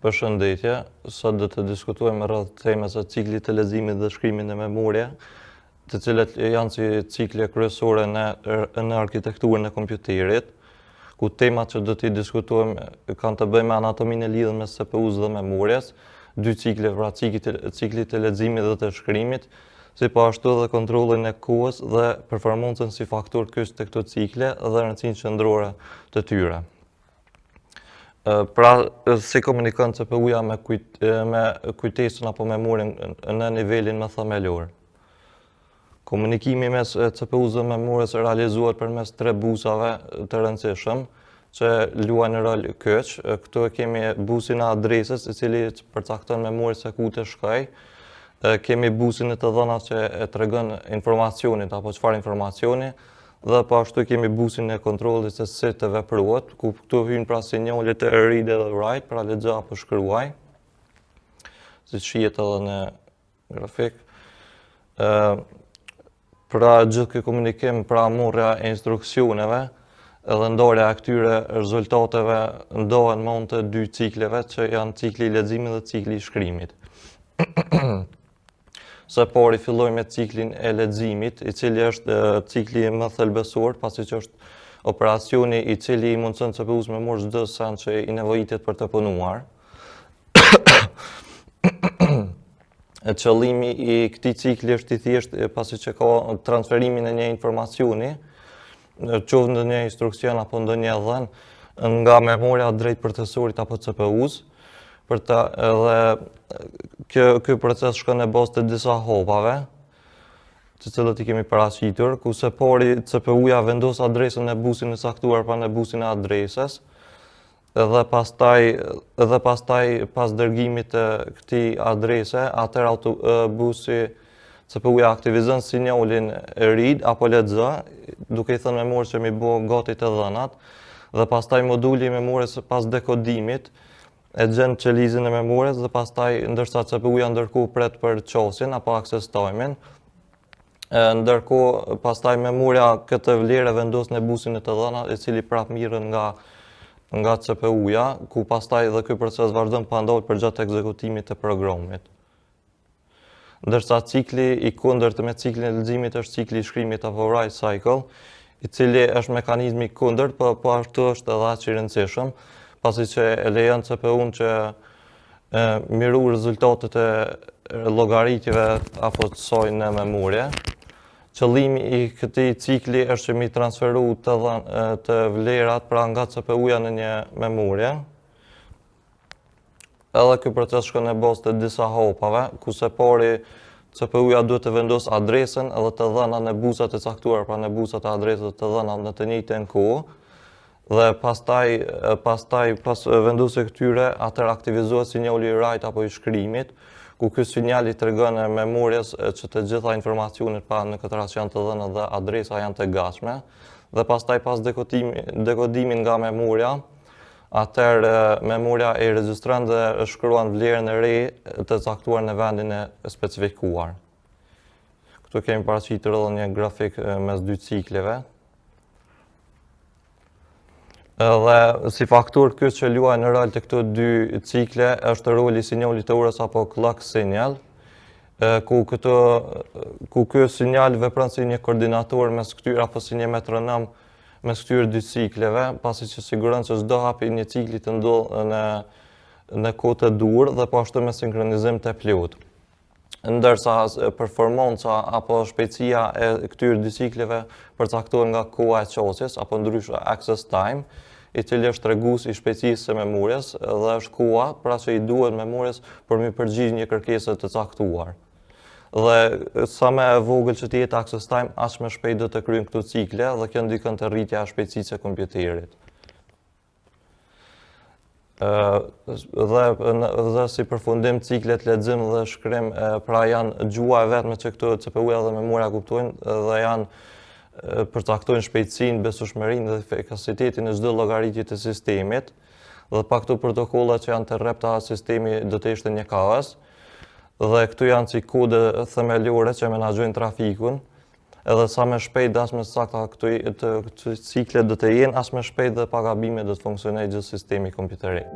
Përshëndetje, sot do të diskutojmë rreth temës së ciklit të leximit dhe shkrimit në memorie, të cilat janë si cikle kryesore në arkitekturën e kompjuterit, ku temat që do t'i diskutojmë kanë të bëjnë me anatominë e lidhur mes CPU-s dhe memorjes, dy cikle, pra ciklit të leximit dhe të shkrimit, si po ashtu edhe kontrollin e kohës dhe performancën si faktor kyç të këto cikle dhe rëndësinë qendrore të tyre. Pra, si komunikon CPU-ja me kujtesën apo memorien në nivelin më themelor. Komunikimi mes CPU-s dhe memorjes realizohet përmes tre busave të rëndësishëm që luajnë rol kyç. Këtu kemi busin e adresës, i cili përcakton memorjes se ku të shkoj. Kemi busin e të dhënave që e tregon informacionin apo çfarë informacioni. Dhe po ashtu kemi busin e kontrollit se si të veprohet, ku këtu hyn pra sinjalet e read dhe write, pra lexo apo shkruaj, si shihet edhe në grafik. Pra gjithë ky komunikim, pra marrja e instruksioneve edhe ndarja e këtyre rezultateve ndohen mund të dy cikleve që janë cikli i leximit dhe cikli i shkrimit. Së pari filloj me ciklin e leximit, i cili është cikli më thelbësor, pasi që është operacioni i cili i mundson CPU-s me marrë çdo sen që i nevojitet për të punuar. Qëllimi i këtij cikli është i thjeshtë, pasi që ka transferimin e një informacioni, qoftë në një instruksion apo ndonjë dhënë nga memoria drejt procesorit apo CPU-s. Ky proces shkon në bazë të disa hapave, të cilët i kemi paraqitur, ku së pari CPU-ja vendos adresën në busin e caktuar pa në busin e adresës, dhe pastaj pas dërgimit të këtij adrese, atëherë busi CPU-ja aktivizon sinjalin read apo lexo, duke i thënë memorjes që mi bë gati të dhënat, dhe pastaj moduli i memorjes pas dekodimit e gjen qelizin e memorjes dhe pastaj ndërsa CPU-ja ndërkohë pret për qasjen apo access time-in. Ndërkohë pastaj memoria këtë vlerë vendos në busin e të dhënat, i cili prap mirret nga CPU-ja, ku pastaj edhe ky proces vazhdon pa ndalë përgjatë ekzekutimit të programit. Ndërsa cikli i kundërt me ciklin e leximit është cikli i shkrimit apo write cycle, i cili është mekanizmi i kundërt, po ashtu është edhe aq i rëndësishëm, pasi që e lejon CPU-n që miru rezultatet e llogaritjeve apo të saj në memorie. Qëllimi i këtij cikli është që mi transferu të vlerat pra nga CPU-ja në një memorie. Edhe ky proces shkon në bazë të disa hapave, ku së pari CPU-ja duhet të vendos adresën edhe të dhënat në busat e caktuara, pra në busat e adresës të dhënat në të njëjtën kohë. Dhe pastaj pas vendosjes këtyre, atëherë aktivizohet sinjali i write apo i shkrimit, ku ky sinjal i tregon memorjes që të gjitha informacionet pa në këtë rast janë të dhëna dhe adresa janë të gatshme, dhe pastaj pas dekodimin nga memoria, atëherë memoria e regjistron dhe shkruan vlerën e re të caktuar në vendin e specifikuar. Këtu kemi paraqitur edhe një grafik mes dy cikleve. Dhe si faktor kyç që luajnë në rol të këto dy cikle është roli i sinjalit të orës apo clock signal, ku ky sinjal vepron si një koordinator mes këtyre apo si një metronom mes këtyre dy cikleve, pasi që siguron se çdo hap i një cikli të ndodh në kohë të dur dhe po ashtu me sinkronizim të plotë. Ndërsa performanca apo shpejtësia e këtyre dy cikleve përcaktohet nga koha e qasjes apo ndryshe access time, i cili është tregues i shpejtësisë së memorjes dhe është koha pra që i duhet memorjes për mi përgjigj një kërkese të caktuar. Dhe sa më e vogël që të jetë access time, aq më shpejt do të kryejnë këto cikle dhe kjo ndikon te rritja e shpejtësisë së kompjuterit. Dhe si përfundim ciklet lexim dhe shkrim pra janë gjuha e vetme që këto CPU-ja dhe memoria kuptojnë dhe janë përcaktojnë shpejtësinë, besueshmërinë dhe efikasitetin e çdo llogaritje të sistemit. Dhe pa këto protokolla që janë të rrepta, sistemi do të ishte një kaos. Dhe këtu janë si kode themelore që menaxhojnë trafikun. Edhe sa më shpejt as më sakta këto ciklet do të jenë, as më shpejt dhe pa gabime do të funksionojë gjithë sistemi kompjuterik.